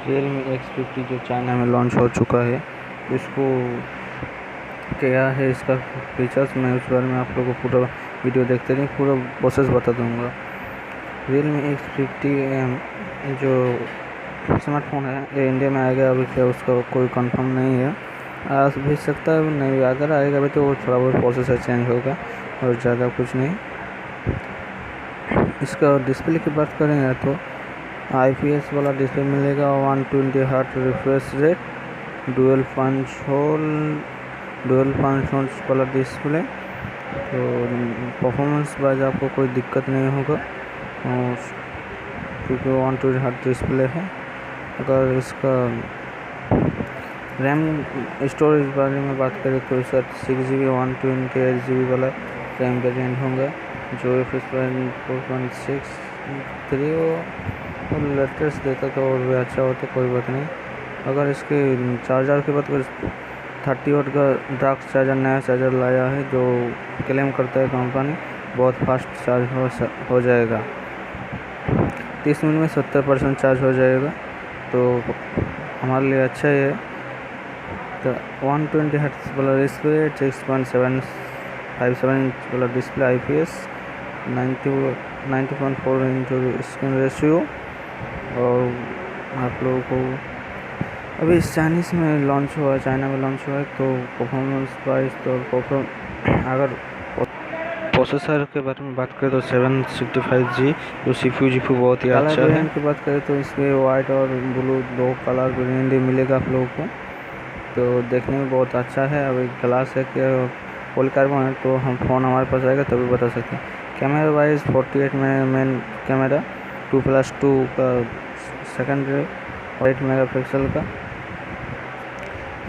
Realme X50 जो China में launch हो चुका है, इसको क्या है इसका फीचर्स, मैं उस बारे में आप लोगों को पूरा वीडियो देखते रहिए, पूरा प्रोसेस बता दूंगा। Realme X50 जो स्मार्टफोन है ये इंडिया में आएगा अभी, क्या उसका कोई कंफर्म नहीं है, आ भी सकता है नहीं, अगर आएगा अभी तो वो थोड़ा बहुत प्रोसेसर चेंज होगा और ज़्यादा कुछ नहीं। इसका डिस्प्ले की बात करेंगे तो IPS वाला डिस्प्ले मिलेगा, 120 hertz refresh rate, dual punch holes वाला डिस्प्ले, तो परफॉर्मेंस वाइज आपको कोई दिक्कत नहीं होगा और क्योंकि 120 हर्ट्ज डिस्प्ले है। अगर इसका रैम स्टोरेज बारे में बात करें तो इसका 6GB 128GB वाला रैम वेरिएंट होगा, जो FS4.6 3 और लेटेस्ट देता तो और भी अच्छा होता, कोई बात नहीं। अगर इसके चार्जर की बात करें, 30 वाट का डार्क चार्जर, नया चार्जर लाया है जो क्लेम करता है कंपनी, बहुत फास्ट चार्ज हो जाएगा, 30 मिनट में 70% चार्ज हो जाएगा, तो हमारे लिए अच्छा ही है। तो 120 हर्ट्ज वाला डिस्प्ले, 6.757 इंच वाला display, IPS 90.4 inch screen ratio, और आप लोगों को अभी चाइनीज़ में लॉन्च हुआ है, चाइना में लॉन्च हुआ है, तो परफॉर्मेंस वाइज तो अगर प्रोसेसर के बारे में बात करें तो 765G जो CPU बहुत ही अच्छा है। वेरिएंट की बात करें तो इसमें वाइट और ब्लू दो कलर वेरिएंट मिलेगा आप लोगों को, तो देखने में बहुत अच्छा है। अभी ग्लास है कि पॉलीकार्बन है, तो हम फ़ोन हमारे पास आएगा तभी बता सकते हैं। कैमरा वाइज 48 में मेन कैमरा, 2+2 का सेकेंडरी, 8 मेगापिक्सल का।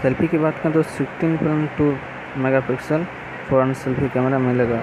सेल्फी की बात करें तो 16.2 मेगापिक्सल फ्रंट सेल्फी कैमरा मिलेगा।